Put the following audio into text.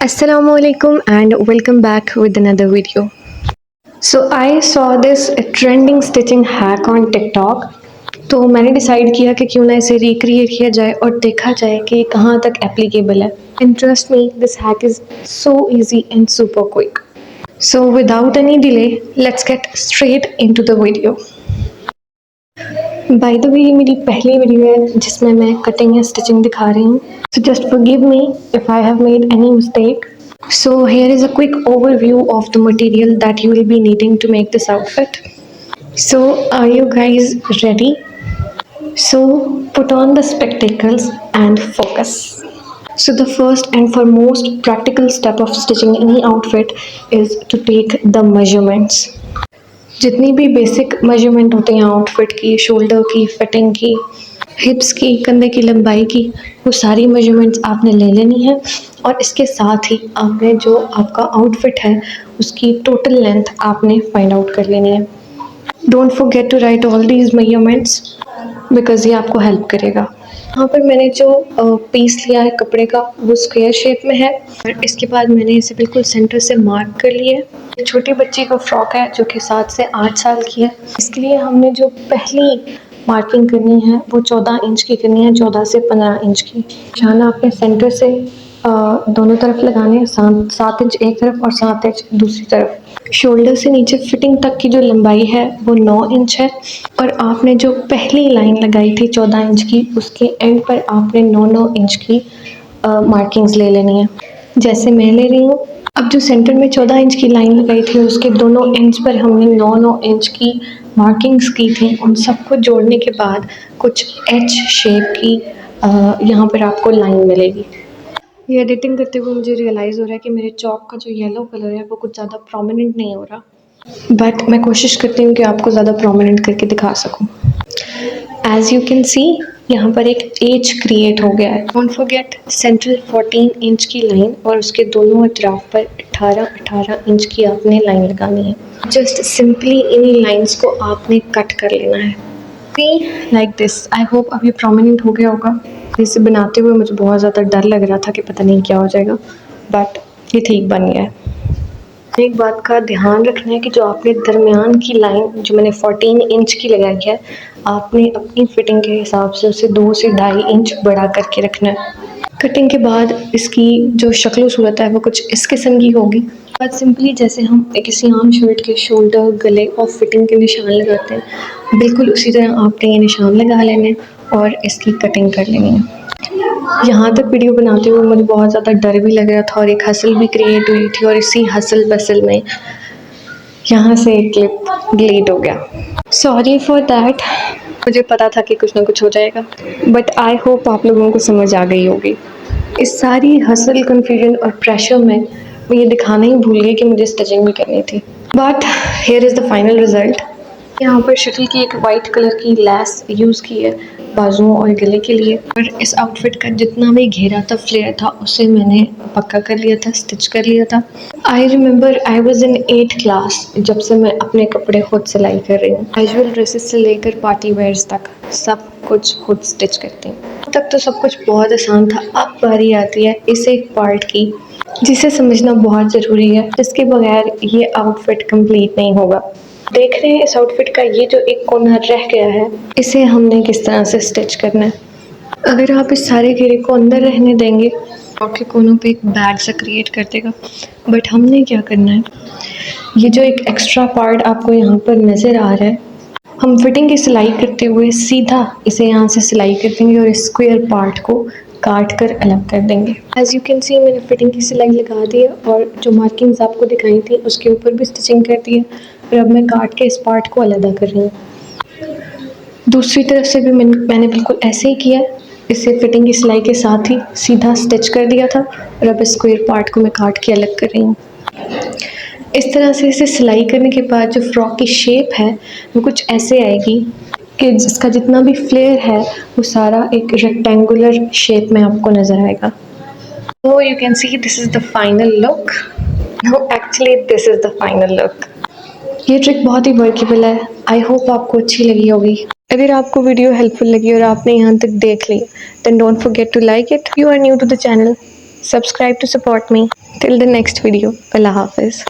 Assalamualaikum and welcome back with another video. So I saw this trending stitching hack on TikTok. तो मैंने decide किया कि क्यों ना इसे रिक्रिएट किया जाए और देखा जाए कि ये कहाँ तक एप्लीकेबल है. And trust me, this hack is so easy and super quick. So without any delay, let's get straight into the video. By the way ये मेरी पहली वीडियो है जिसमें मैं कटिंग या स्टिचिंग दिखा रही हूँ. So just forgive me if I have made any mistake. So here is a quick overview of the material that you will be needing to make this outfit. So are you guys ready? So put on the spectacles and focus. So the first and foremost practical step of stitching any outfit is to take the measurements. जितनी भी basic measurement होती हैं outfit की, shoulder की, fitting की, हिप्स की, कंधे की लंबाई की, वो सारी मेजरमेंट्स आपने ले लेनी है. और इसके साथ ही आपने जो आपका आउटफिट है उसकी टोटल लेंथ आपने फाइंड आउट कर लेनी है. Don't forget to write all these measurements because ये आपको हेल्प करेगा. यहाँ पर मैंने जो पीस लिया है कपड़े का वो स्क्वायर शेप में है और इसके बाद मैंने इसे बिल्कुल सेंटर से मार्क कर लिया है. एक छोटी बच्ची का फ्रॉक है जो कि 7 से 8 साल की है. इसके लिए हमने जो पहली मार्किंग करनी है वो 14 इंच की करनी है, 14 से 15 इंच की. निशाना आपने सेंटर से दोनों तरफ लगाने हैं, 7 इंच एक तरफ और 7 इंच दूसरी तरफ. शोल्डर से नीचे फिटिंग तक की जो लंबाई है वो 9 इंच है और आपने जो पहली लाइन लगाई थी 14 इंच की उसके एंड पर आपने 9-9 इंच की मार्किंग्स ले लेनी है जैसे मैं ले रही हूँ. अब जो सेंटर में 14 इंच की लाइन लगाई थी उसके दोनों एंड्स पर हमने 9-9 इंच की मार्किंग्स की थी. उन सबको जोड़ने के बाद कुछ एच शेप की यहाँ पर आपको लाइन मिलेगी. ये एडिटिंग करते हुए मुझे रियलाइज़ हो रहा है कि मेरे चॉक का जो येलो कलर है वो कुछ ज़्यादा प्रोमिनेंट नहीं हो रहा, बट मैं कोशिश करती हूँ कि आपको ज़्यादा प्रोमिनेंट करके दिखा सकूँ. एज यू कैन सी यहाँ पर एक एज क्रिएट हो गया है. डोंट फॉरगेट सेंट्रल 14 इंच की लाइन और उसके दोनों अतराफ पर 18-18 इंच की आपने लाइन लगानी है. जस्ट सिंपली इन लाइंस को आपने कट कर लेना है लाइक दिस. आई होप अब ये प्रोमिनेंट हो गया होगा. इसे बनाते हुए मुझे बहुत ज़्यादा डर लग रहा था कि पता नहीं क्या हो जाएगा, बट ये ठीक बन गया है. एक बात का ध्यान रखना है कि जो आपने दरमियान की लाइन जो मैंने 14 इंच की लगाई है आपने अपनी फिटिंग के हिसाब से उसे 2 से 2.5 इंच बड़ा करके रखना है. कटिंग के बाद इसकी जो शक्ल सूरत है वो कुछ इस किस्म की होगी. बस सिंपली जैसे हम किसी आम शर्ट के शोल्डर, गले और फिटिंग के निशान लगाते हैं बिल्कुल उसी तरह आपने ये निशान लगा लेने और इसकी कटिंग कर लेनी है. यहाँ तक वीडियो बनाते हुए मुझे बहुत ज़्यादा डर भी लग रहा था और एक हसल भी क्रिएट हुई थी और इसी हसल बसल में यहाँ से एक क्लिप डिलीट हो गया. Sorry for that. मुझे पता था कि कुछ ना कुछ हो जाएगा, बट आई होप आप लोगों को समझ आ गई होगी. इस सारी हसल, कन्फ्यूजन और प्रेशर में मैं ये दिखाना ही भूल गई कि मुझे स्टिचिंग भी करनी थी. But here is the final result. यहाँ पर शटल की एक वाइट कलर की लैस यूज़ की है बाजुओं और गले के लिए और इस आउटफिट का जितना भी घेरा था, फ्लेयर था, उसे मैंने पक्का कर लिया था, स्टिच कर लिया था. I remember I was in 8th class जब से मैं अपने कपड़े खुद सिलाई कर रही हूँ. कैजुअल ड्रेसेस से लेकर पार्टी वेयर्स तक सब कुछ खुद स्टिच करती हूँ. अब तक तो सब कुछ बहुत आसान था. अब बारी आती है इस एक पार्ट की जिसे समझना बहुत ज़रूरी है, जिसके बगैर ये आउटफिट कंप्लीट नहीं होगा. देख रहे हैं इस आउटफिट का ये जो एक कोना रह गया है इसे हमने किस तरह से स्टिच करना है. अगर आप इस सारे घेरे को अंदर रहने देंगे फ्रॉक के कोनों पे एक बैग सा क्रिएट कर देगा, बट हमने क्या करना है, ये जो एक एक्स्ट्रा पार्ट आपको यहाँ पर नज़र आ रहा है हम फिटिंग की सिलाई करते हुए सीधा इसे यहाँ से सिलाई कर देंगे और इस स्क्वायर पार्ट को काट कर अलग कर देंगे. एज यू कैन सी मैंने फिटिंग की सिलाई लगा दी है और जो मार्किंग्स आपको दिखाई थी उसके ऊपर भी स्टिचिंग कर दी है. फिर अब मैं काट के इस पार्ट को अलग कर रही हूँ. दूसरी तरफ से भी मैंने बिल्कुल ऐसे ही किया. इसे फिटिंग की सिलाई के साथ ही सीधा स्टिच कर दिया था और अब स्क्वायर पार्ट को मैं काट के अलग कर रही हूँ. इस तरह से इसे सिलाई करने के बाद जो फ्रॉक की शेप है वो कुछ ऐसे आएगी कि जिसका जितना भी फ्लेयर है वो सारा एक रेक्टेंगुलर शेप में आपको नज़र आएगा. So you can see this is the final look. No, actually this is the final look. ये ट्रिक बहुत ही वर्केबल है. आई होप आपको अच्छी लगी होगी. अगर आपको वीडियो हेल्पफुल लगी और आपने यहाँ तक देख ली then don't forget to like it. If you are new to the channel, subscribe to support me. Till the next video, Allah Hafiz.